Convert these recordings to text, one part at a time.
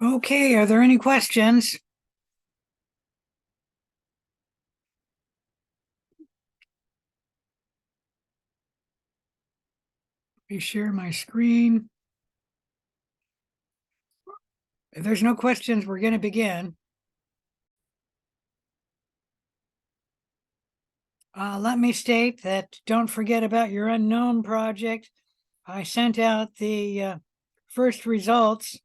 Okay, are there any questions? Let me share my screen. If there's no questions, we're going to begin. Let me state that don't forget about your unknown project. I sent out the first results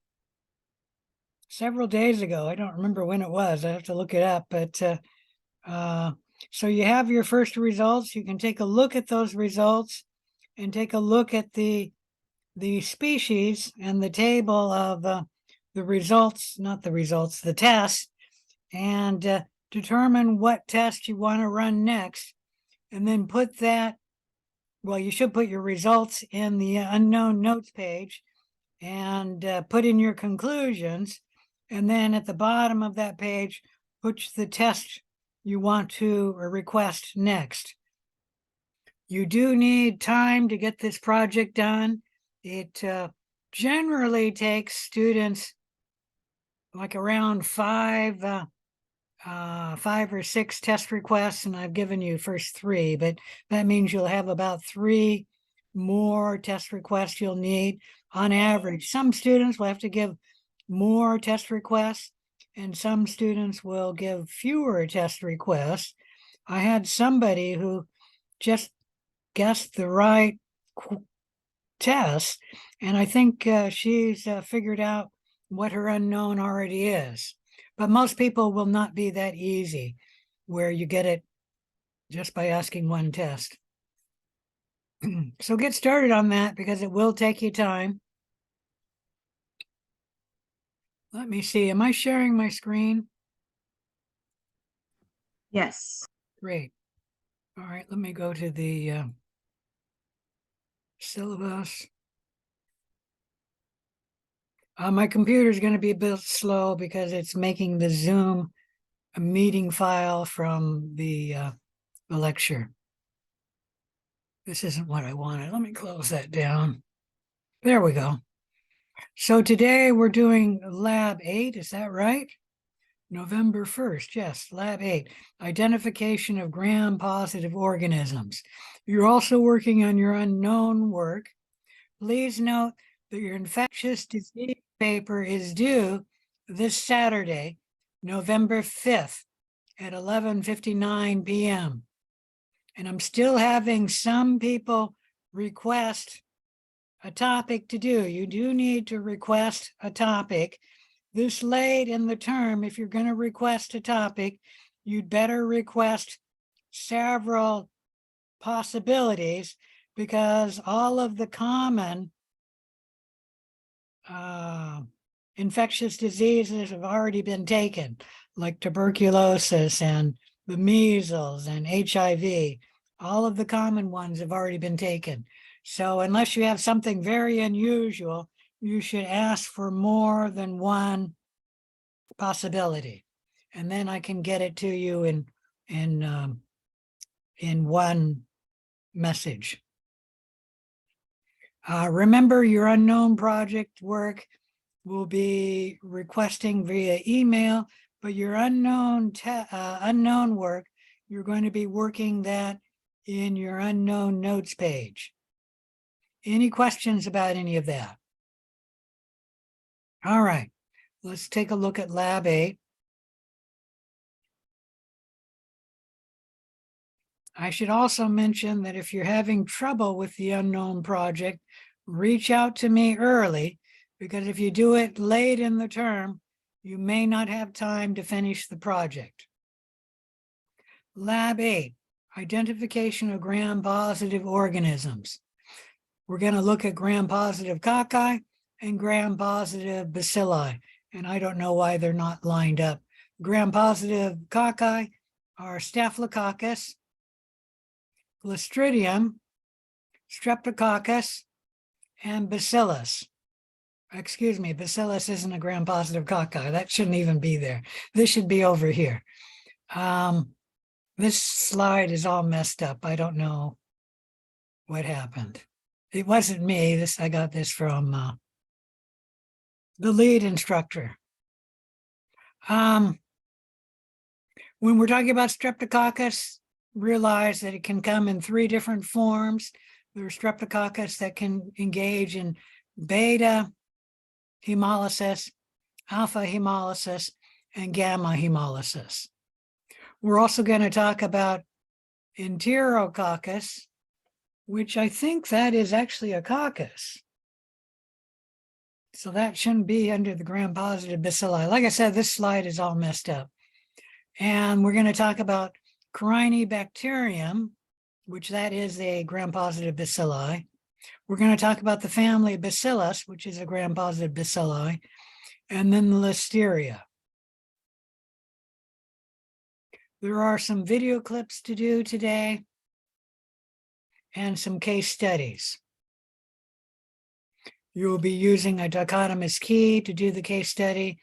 several days ago. I don't remember when it was. I have to look it up. But so you have your first results. You can take a look at those results and take a look at the species and the table of the results, not the results, the tests, and determine what test you want to run next. And then put that, well, you should put your results in the unknown notes page and put in your conclusions. And then at the bottom of that page, put the test you want to request next. You do need time to get this project done. It generally takes students like around five or six test requests, and I've given you first three, but that means you'll have about three more test requests you'll need on average. Some students will have to give more test requests, and some students will give fewer test requests. I had somebody who just guessed the right test, and I think she's figured out what her unknown already is. But most people will not be that easy where you get it just by asking one test. So get started on that because it will take you time. Let me see. Am I sharing my screen? Yes. Great. All right. Let me go to the syllabus. My computer is going to be a bit slow because it's making the Zoom a meeting file from the lecture. This isn't what I wanted. Let me close that down. There we go. So today we're doing Lab 8, is that right? November 1st, yes, Lab 8, identification of gram-positive organisms. You're also working on your unknown work. Please note that your infectious disease paper is due this Saturday, November 5th at 11:59 p.m. And I'm still having some people request a topic to do. You do need to request a topic. This late in the term, if you're going to request a topic, you'd better request several possibilities because all of the common infectious diseases have already been taken, like tuberculosis and the measles and HIV. All of the common ones have already been taken. So unless you have something very unusual, you should ask for more than one possibility. And then I can get it to you in one message. Remember, your unknown project work will be requesting via email, but your unknown work, you're going to be working that in your unknown notes page. Any questions about any of that? All right, let's take a look at Lab 8. I should also mention that if you're having trouble with the unknown project, reach out to me early, because if you do it late in the term, you may not have time to finish the project. Lab 8, identification of gram-positive organisms. We're going to look at gram-positive cocci and gram-positive bacilli, and I don't know why they're not lined up. Gram-positive cocci are Staphylococcus, Clostridium, Streptococcus, and Bacillus. Excuse me, Bacillus isn't a gram-positive cocci. That shouldn't even be there. This should be over here. This slide is all messed up. I don't know what happened. It wasn't me. I got this from the lead instructor. When we're talking about Streptococcus, realize that it can come in 3 different forms. There's Streptococcus that can engage in beta hemolysis, alpha hemolysis, and gamma hemolysis. We're also going to talk about Enterococcus, which I think that is actually a coccus. So that shouldn't be under the gram-positive bacilli. Like I said, this slide is all messed up. And we're going to talk about Corynebacterium, which that is a gram-positive bacilli. We're going to talk about the family Bacillus, which is a gram-positive bacilli, and then the Listeria. There are some video clips to do today and some case studies. You will be using a dichotomous key to do the case study,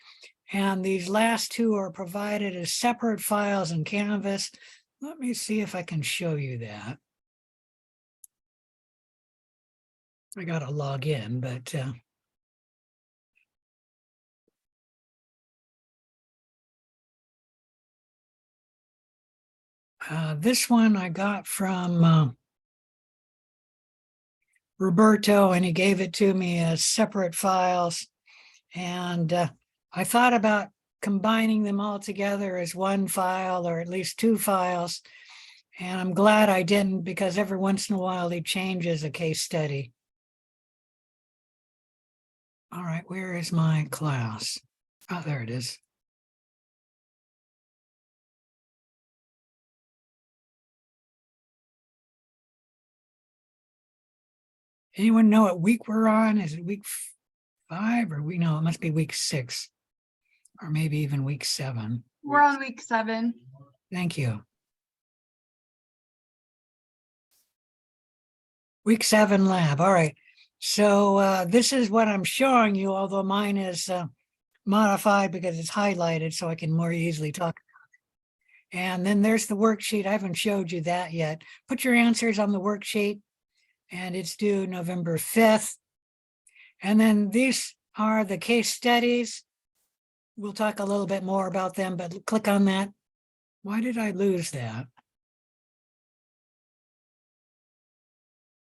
and these last 2 are provided as separate files in Canvas. Let me see if I can show you that. I got to log in, but this one I got from Roberto, and he gave it to me as separate files. And I thought about combining them all together as one file, or at least 2 files. And I'm glad I didn't, because every once in a while he changes a case study. All right, where is my class? Oh, there it is. Anyone know what week we're on? Is it week 5 or no, it must be week 6 or maybe even week 7. We're on week 7. Thank you. Week 7 lab. All right. So this is what I'm showing you, although mine is modified because it's highlighted so I can more easily talk. And then there's the worksheet. I haven't showed you that yet. Put your answers on the worksheet, and it's due November 5th. And then these are the case studies. We'll talk a little bit more about them, but click on that. Why did I lose that?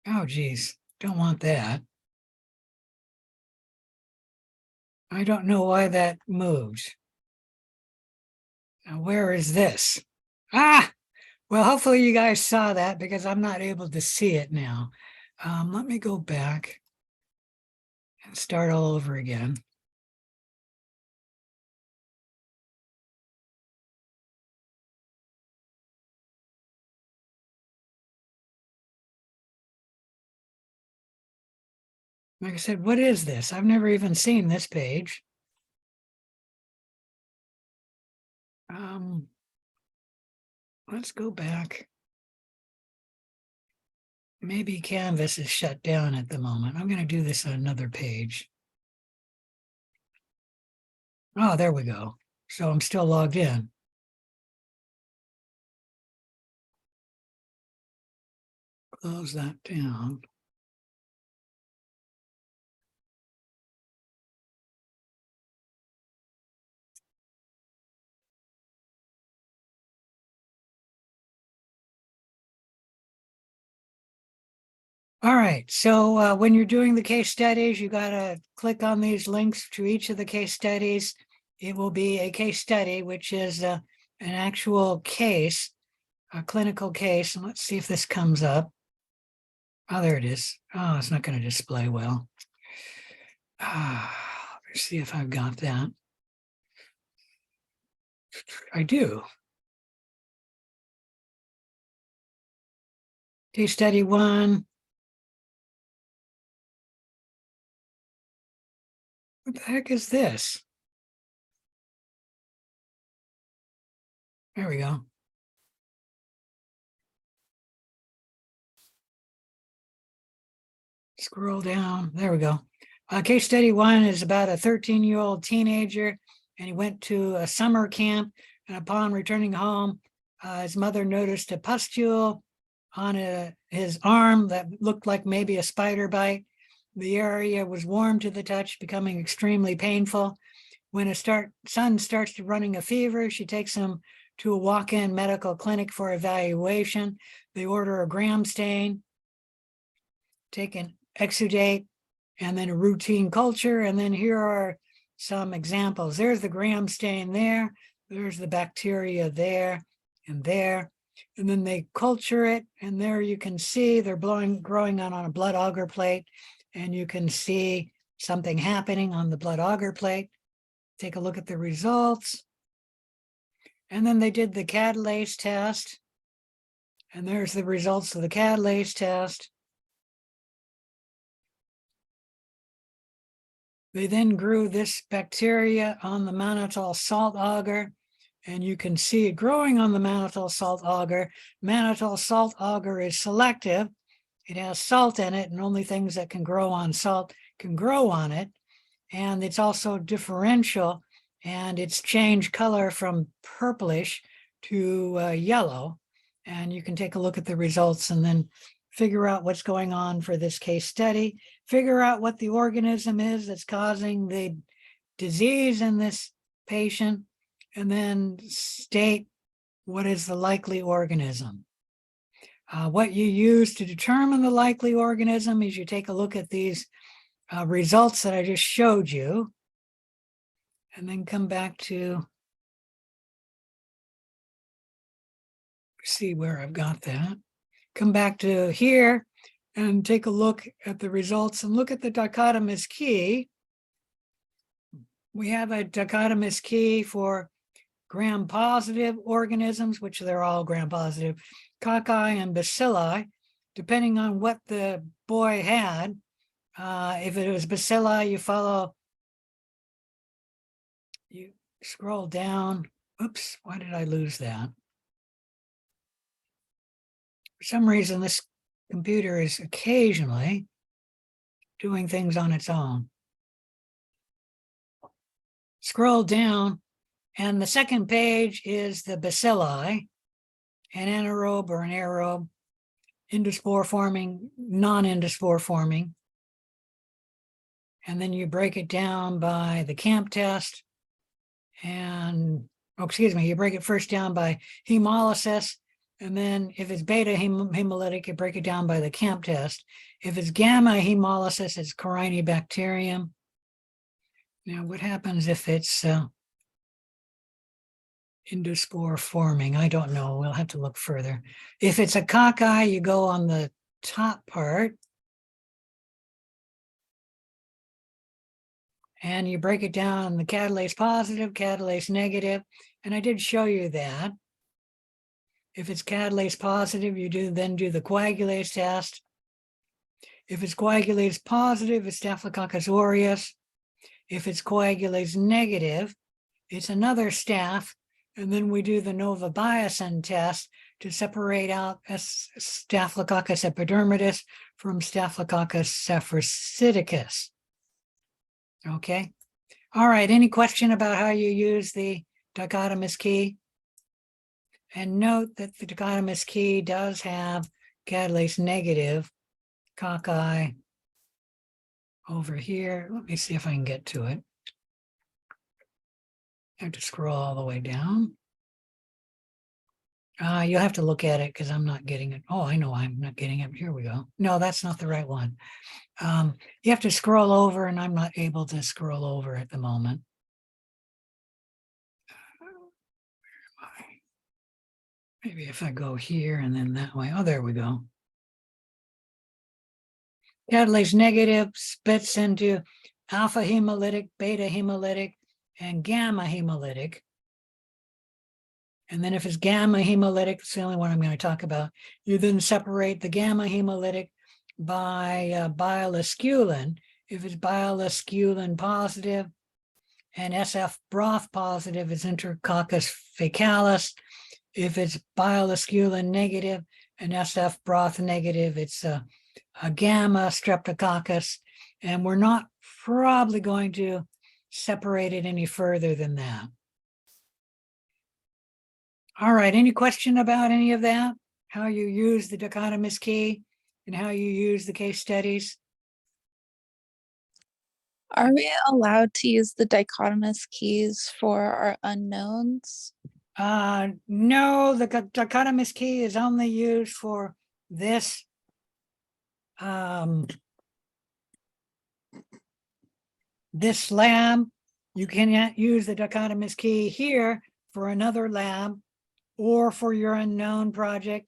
Oh, geez, don't want that. I don't know why that moved. Now, where is this? Ah, well, hopefully you guys saw that because I'm not able to see it now. Let me go back and start all over again. Like I said, what is this? I've never even seen this page. Let's go back. Maybe Canvas is shut down at the moment. I'm going to do this on another page. Oh, there we go. So I'm still logged in. Close that down. All right, so when you're doing the case studies, you got to click on these links to each of the case studies. It will be a case study, which is an actual case, a clinical case. And let's see if this comes up. Oh, there it is. Oh, it's not going to display well. Let's see if I've got that. I do. Case study 1. What the heck is this? There we go. Scroll down. There we go. Case study 1 is about a 13-year-old teenager, and he went to a summer camp. And upon returning home, his mother noticed a pustule on his arm that looked like maybe a spider bite. The area was warm to the touch, becoming extremely painful. when son starts running a fever, she takes him to a walk-in medical clinic for evaluation. They order a gram stain, take an exudate, and then a routine culture. And then here are some examples. There's the gram stain there. There's the bacteria there and there. And then they culture it. And there you can see they're growing on a blood agar plate. And you can see something happening on the blood agar plate. Take a look at the results. And then they did the catalase test. And there's the results of the catalase test. They then grew this bacteria on the mannitol salt agar, and you can see it growing on the mannitol salt agar. Mannitol salt agar is selective. It has salt in it, and only things that can grow on salt can grow on it. And it's also differential, and it's changed color from purplish to yellow. And you can take a look at the results and then figure out what's going on for this case study, figure out what the organism is that's causing the disease in this patient, and then state what is the likely organism. What you use to determine the likely organism is you take a look at these results that I just showed you, and then come back to see where I've got that. Come back to here and take a look at the results and look at the dichotomous key. We have a dichotomous key for gram-positive organisms, which they're all gram-positive, cocci and bacilli, depending on what the boy had. If it was bacilli, you scroll down. Oops, why did I lose that? For some reason, this computer is occasionally doing things on its own. Scroll down, and the second page is the bacilli, an anaerobe or an aerobe, endospore forming, non-endospore forming. And then you break it down by the CAMP test. And, you break it first down by hemolysis. And then if it's beta hemolytic, you break it down by the CAMP test. If it's gamma hemolysis, it's Corynebacterium. Now, what happens if it's endospore forming? I don't know. We'll have to look further. If it's a cocci, you go on the top part. And you break it down, the catalase positive, catalase negative. And I did show you that. If it's catalase positive, you then do the coagulase test. If it's coagulase positive, it's Staphylococcus aureus. If it's coagulase negative, it's another staph. And then we do the novabiocin test to separate out Staphylococcus epidermidis from Staphylococcus cephalocidicus. Okay. All right. Any question about how you use the dichotomous key? And note that the dichotomous key does have catalase negative cocci over here. Let me see if I can get to it. I have to scroll all the way down. You'll have to look at it because I'm not getting it. Oh, I know I'm not getting it. Here we go. No, that's not the right one. You have to scroll over, and I'm not able to scroll over at the moment. Maybe if I go here and then that way. Oh, there we go. Catalase negative splits into alpha hemolytic, beta hemolytic, and gamma hemolytic. And then if it's gamma hemolytic, it's the only one I'm going to talk about. You then separate the gamma hemolytic by bile-esculin. If it's bile-esculin positive and SF broth positive, it's Enterococcus faecalis. If it's bile-esculin negative and SF broth negative, it's a gamma streptococcus. And we're not probably going to separate it any further than that. All right, any question about any of that? How you use the dichotomous key and how you use the case studies? Are we allowed to use the dichotomous keys for our unknowns? No, the dichotomous key is only used for this this lab. You cannot use the dichotomous key here for another lab or for your unknown project.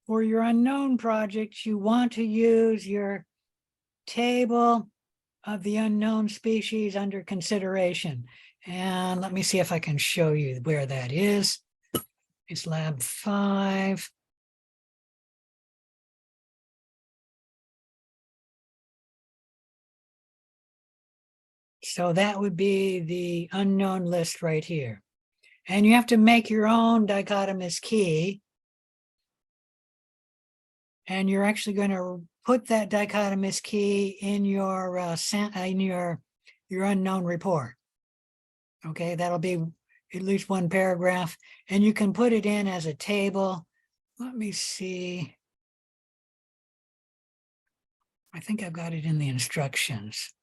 For your unknown projects, you want to use your table of the unknown species under consideration. And let me see if I can show you where that is. It's lab 5. So that would be the unknown list right here. And you have to make your own dichotomous key. And you're actually going to put that dichotomous key in your your unknown report. Okay, that'll be at least one paragraph, and you can put it in as a table. Let me see. I think I've got it in the instructions.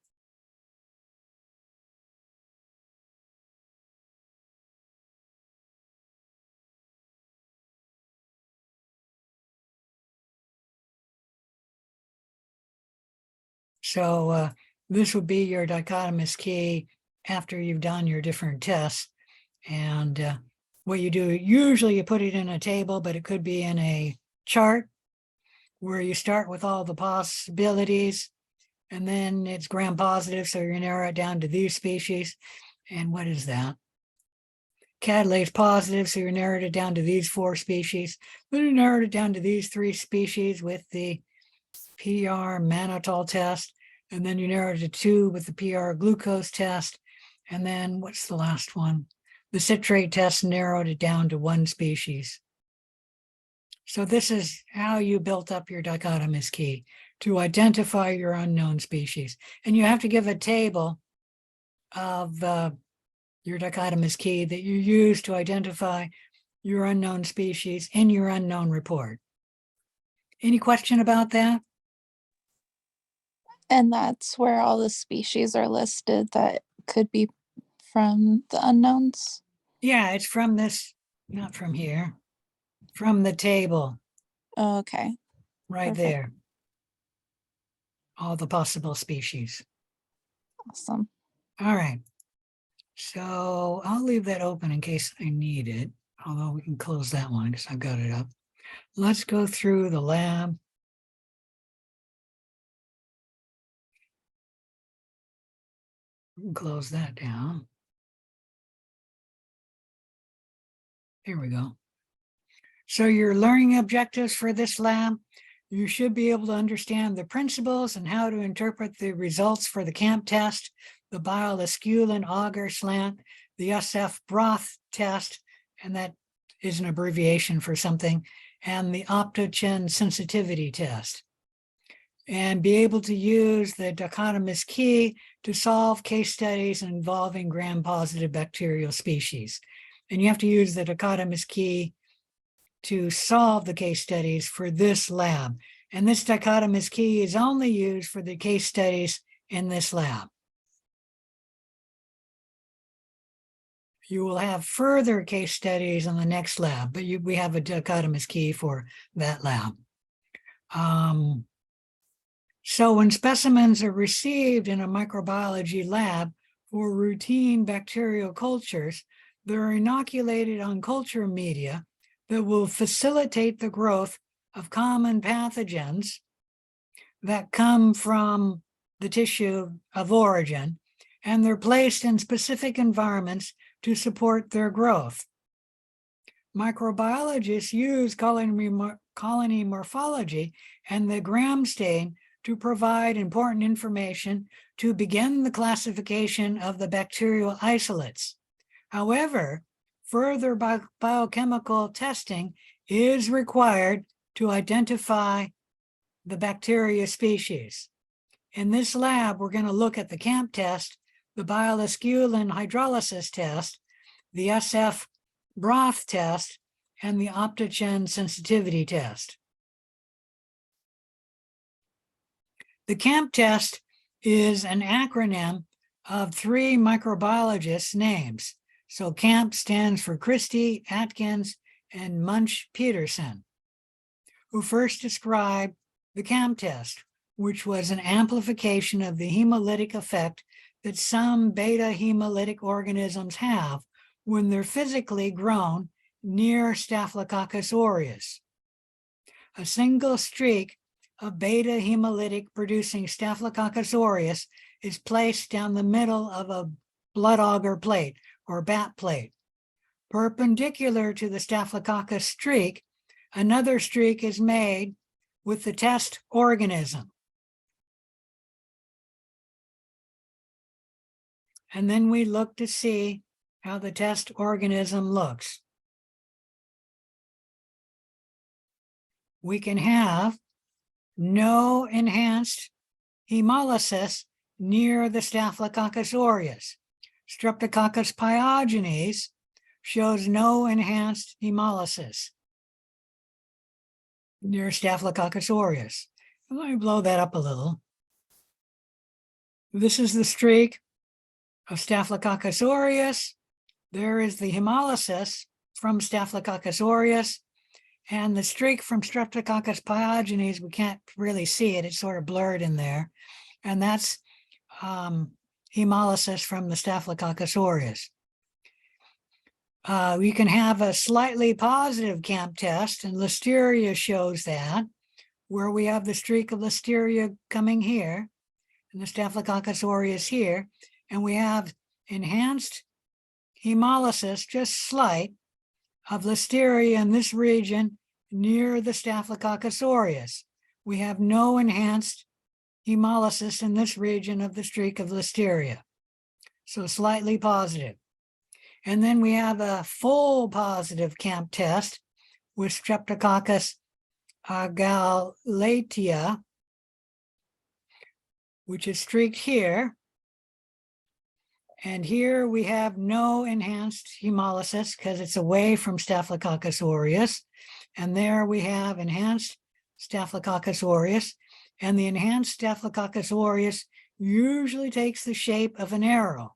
So this would be your dichotomous key after you've done your different tests. And what you do, usually you put it in a table, but it could be in a chart where you start with all the possibilities, and then it's gram-positive, so you narrow it down to these species. And what is that? Catalase positive, so you narrowed it down to these 4 species. Then you narrowed it down to these 3 species with the PR mannitol test, and then you narrowed it to 2 with the PR glucose test. And then what's the last one? The citrate test narrowed it down to 1 species. So this is how you built up your dichotomous key, to identify your unknown species. And you have to give a table of your dichotomous key that you use to identify your unknown species in your unknown report. Any question about that? And that's where all the species are listed that could be from the unknowns? Yeah, it's from this, not from here, from the table Okay, right perfect. there. All the possible species. Awesome. All right. So I'll leave that open in case I need it, although we can close that one because I've got it up. Let's go through the lab. We can close that down. Here we go. So your learning objectives for this lab, you should be able to understand the principles and how to interpret the results for the CAMP test, the Bialis-Scullin Auger slant, the SF broth test, and that is an abbreviation for something, and the Optogen sensitivity test. And be able to use the dichotomous key to solve case studies involving gram-positive bacterial species. And you have to use the dichotomous key to solve the case studies for this lab. And this dichotomous key is only used for the case studies in this lab. You will have further case studies in the next lab, but we have a dichotomous key for that lab. So when specimens are received in a microbiology lab for routine bacterial cultures, they're inoculated on culture media that will facilitate the growth of common pathogens that come from the tissue of origin, and they're placed in specific environments to support their growth. Microbiologists use colony morphology and the Gram stain to provide important information to begin the classification of the bacterial isolates. However, further biochemical testing is required to identify the bacteria species. In this lab, we're going to look at the CAMP test, the Bialis-Scullin hydrolysis test, the SF broth test, and the Optogen sensitivity test. The CAMP test is an acronym of 3 microbiologists' names. So CAMP stands for Christie, Atkins, and Munch Peterson, who first described the CAMP test, which was an amplification of the hemolytic effect that some beta hemolytic organisms have when they're physically grown near Staphylococcus aureus. A single streak of beta hemolytic producing Staphylococcus aureus is placed down the middle of a blood agar plate or BAT plate. Perpendicular to the Staphylococcus streak, another streak is made with the test organism. And then we look to see how the test organism looks. We can have no enhanced hemolysis near the Staphylococcus aureus. Streptococcus pyogenes shows no enhanced hemolysis near Staphylococcus aureus. Let me blow that up a little. This is the streak of Staphylococcus aureus. There is the hemolysis from Staphylococcus aureus, and the streak from Streptococcus pyogenes, we can't really see it. It's sort of blurred in there. And that's hemolysis from the Staphylococcus aureus. You can have a slightly positive CAMP test, and Listeria shows that, where we have the streak of Listeria coming here, and the Staphylococcus aureus here, and we have enhanced hemolysis, just slight, of Listeria in this region near the Staphylococcus aureus. We have no enhanced hemolysis in this region of the streak of Listeria. So slightly positive. And then we have a full positive CAMP test with Streptococcus gauleatia, which is streaked here. And here we have no enhanced hemolysis because it's away from Staphylococcus aureus. And there we have enhanced Staphylococcus aureus. And the enhanced Staphylococcus aureus usually takes the shape of an arrow.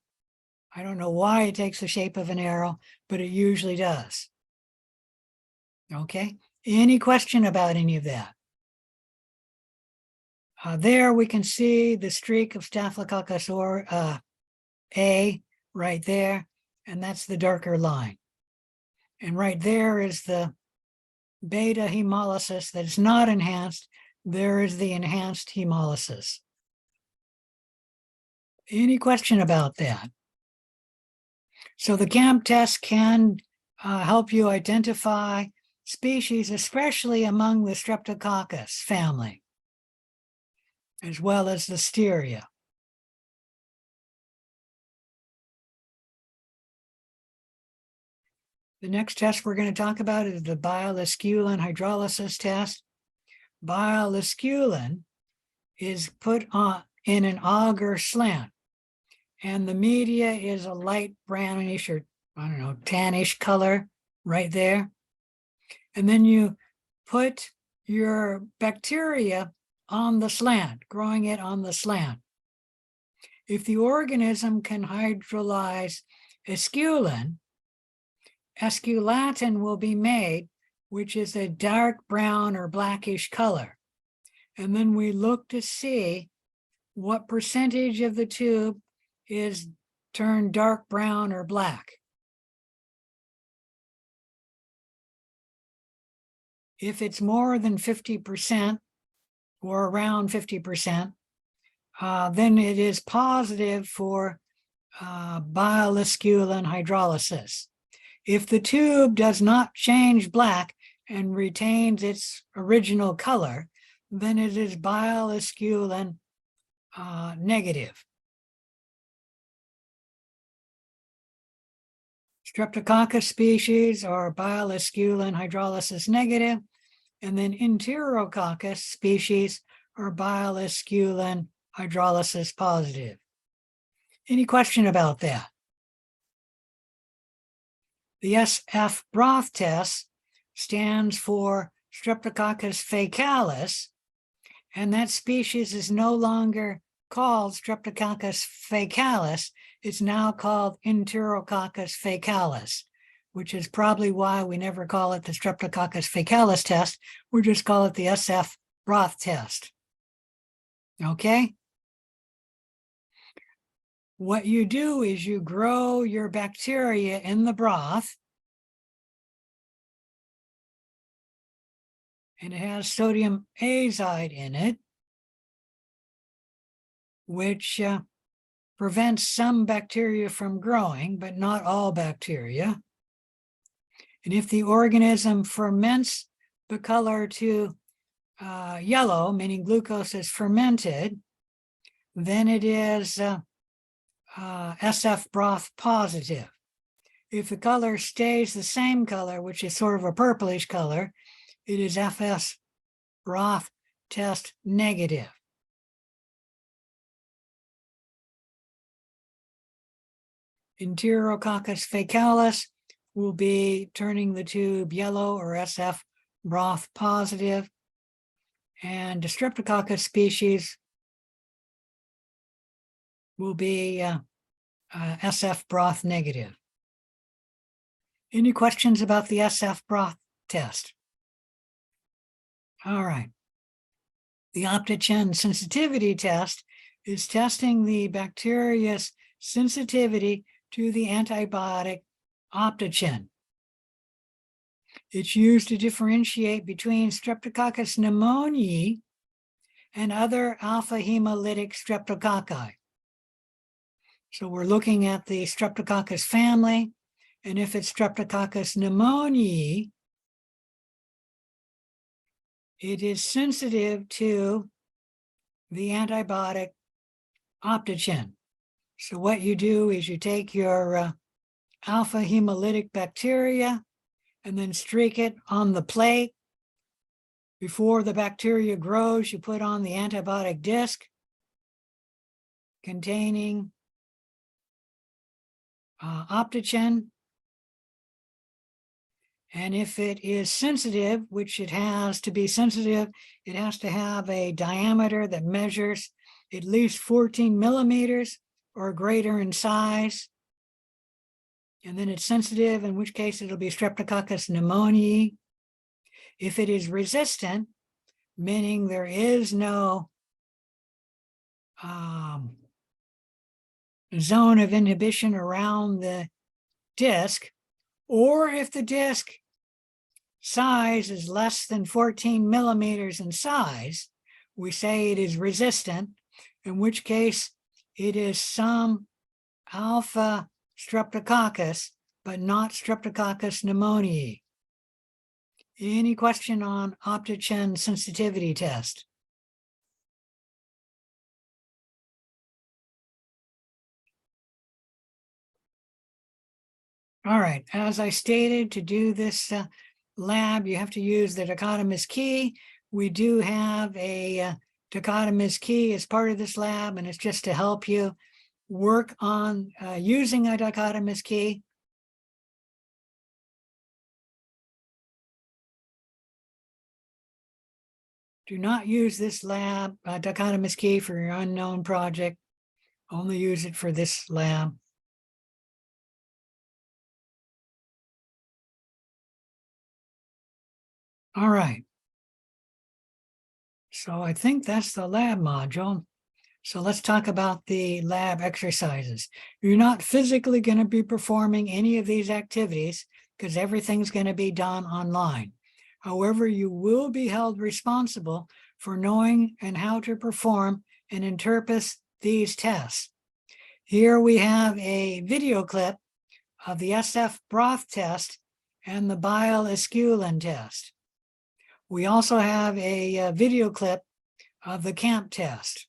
I don't know why it takes the shape of an arrow, but it usually does. Okay, any question about any of that? There we can see the streak of Staphylococcus A right there, and that's the darker line. And right there is the beta hemolysis that's not enhanced. There is the enhanced hemolysis. Any question about that? So the CAMP test can help you identify species, especially among the Streptococcus family, as well as the Listeria. The next test we're going to talk about is the bile-esculin hydrolysis test. Bile-esculin is put on in an agar slant, and the media is a light brownish or, I don't know, tannish color right there. And then you put your bacteria on the slant, growing it on the slant. If the organism can hydrolyze esculin, esculatin will be made, which is a dark brown or blackish color. And then we look to see what percentage of the tube is turned dark brown or black. If it's more than 50% or around 50%, then it is positive for bile-esculin hydrolysis. If the tube does not change black and retains its original color, then it is bile-esculin negative. Streptococcus species are bile-esculin hydrolysis negative, and then Enterococcus species are bile-esculin hydrolysis positive. Any question about that? The SF broth test stands for Streptococcus faecalis, and that species is no longer called Streptococcus faecalis. It's now called Enterococcus faecalis, which is probably why we never call it the Streptococcus faecalis test. We just call it the SF broth test. Okay? What you do is you grow your bacteria in the broth, and it has sodium azide in it, which prevents some bacteria from growing, but not all bacteria. And if the organism ferments the color to yellow, meaning glucose is fermented, then it is SF broth positive. If the color stays the same color, which is sort of a purplish color, it is FS broth test negative. Enterococcus faecalis will be turning the tube yellow or SF broth positive, and the Streptococcus species will be SF broth negative. Any questions about the SF broth test? All right. The Optogen sensitivity test is testing the bacteria's sensitivity to the antibiotic Optogen. It's used to differentiate between Streptococcus pneumoniae and other alpha hemolytic streptococci. So we're looking at the Streptococcus family, and if it's Streptococcus pneumoniae, it is sensitive to the antibiotic Optogen. So what you do is you take your alpha hemolytic bacteria and then streak it on the plate. Before the bacteria grows, you put on the antibiotic disc containing Optogen. And if it is sensitive, which it has to be sensitive, it has to have a diameter that measures at least 14 millimeters or greater in size. And then it's sensitive, in which case it'll be Streptococcus pneumoniae. If it is resistant, meaning there is no zone of inhibition around the disc, or if the disc size is less than 14 millimeters in size, we say it is resistant, in which case it is some alpha Streptococcus, but not Streptococcus pneumoniae. Any question on Optogen sensitivity test? All right, as I stated, to do this lab, you have to use the dichotomous key. We do have a dichotomous key as part of this lab, and it's just to help you work on using a dichotomous key. Do not use this lab dichotomous key for your unknown project. Only use it for this lab. All right. So I think that's the lab module. So let's talk about the lab exercises. You're not physically going to be performing any of these activities because everything's going to be done online. However, you will be held responsible for knowing and how to perform and interpret these tests. Here we have a video clip of the SF broth test and the bile esculin test. We also have a video clip of the CAMP test.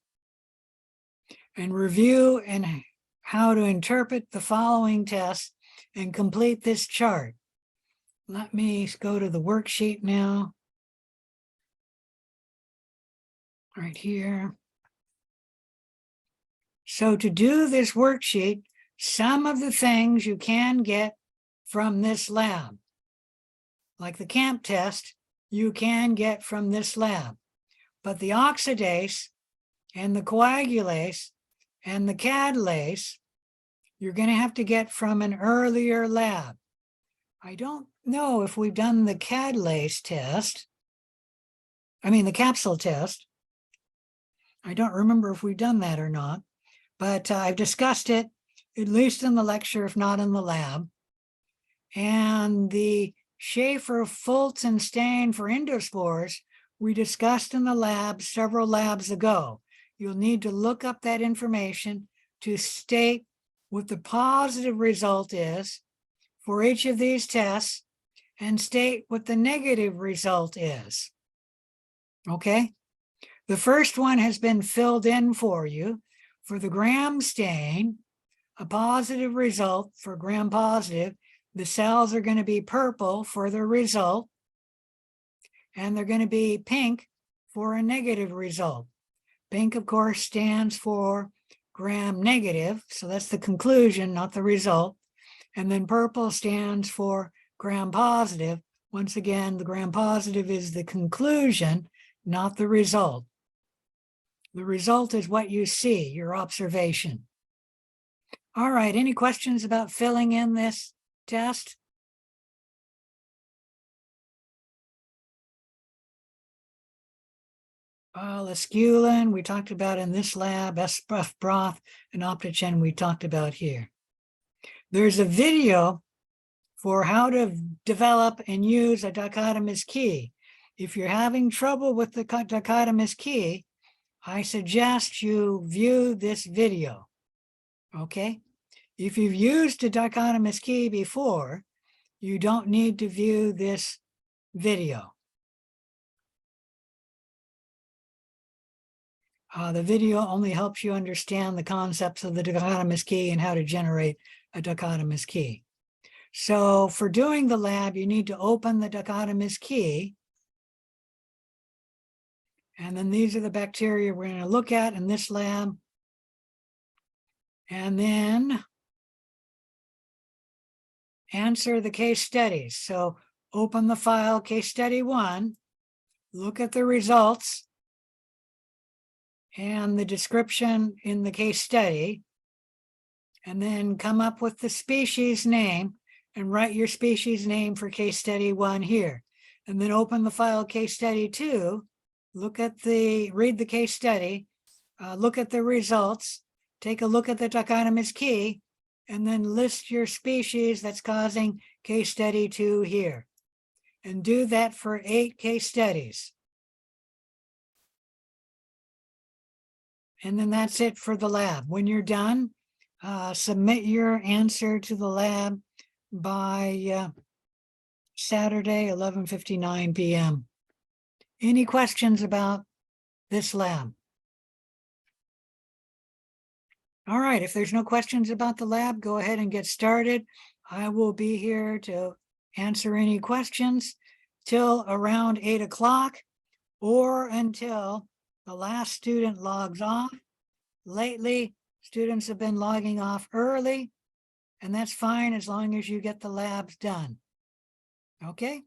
And review and how to interpret the following tests and complete this chart. Let me go to the worksheet now. Right here. So to do this worksheet, some of the things you can get from this lab, like the CAMP test, you can get from this lab. But the oxidase and the coagulase and the catalase, you're going to have to get from an earlier lab. I don't know if we've done the catalase test. I mean, the capsule test. I don't remember if we've done that or not, but I've discussed it, at least in the lecture, if not in the lab. And the Schaefer-Fulton stain for endospores, we discussed in the lab several labs ago. You'll need to look up that information to state what the positive result is for each of these tests and state what the negative result is. Okay? The first one has been filled in for you. For the Gram stain, a positive result for Gram positive, the cells are going to be purple for the result, and they're going to be pink for a negative result. Pink, of course, stands for Gram negative, so that's the conclusion, not the result. And then purple stands for Gram positive. Once again, the Gram positive is the conclusion, not the result. The result is what you see, your observation. All right, any questions about filling in this test? Lasculin, we talked about in this lab, SPF broth, and Optogen we talked about here. There's a video for how to develop and use a dichotomous key. If you're having trouble with the dichotomous key, I suggest you view this video, okay? If you've used a dichotomous key before, you don't need to view this video. The video only helps you understand the concepts of the dichotomous key and how to generate a dichotomous key. So for doing the lab, you need to open the dichotomous key. And then these are the bacteria we're going to look at in this lab. And then answer the case studies. So open the file, case study 1, look at the results and the description in the case study, and then come up with the species name and write your species name for case study 1 here. And then open the file case study 2, read the case study, look at the results, take a look at the dichotomous key, and then list your species that's causing case study 2 here. And do that for 8 case studies. And then that's it for the lab. When you're done, submit your answer to the lab by Saturday, 11:59 p.m. Any questions about this lab? All right, if there's no questions about the lab, go ahead and get started. I will be here to answer any questions till around 8 o'clock or until the last student logs off. Lately, students have been logging off early, and that's fine as long as you get the labs done. Okay?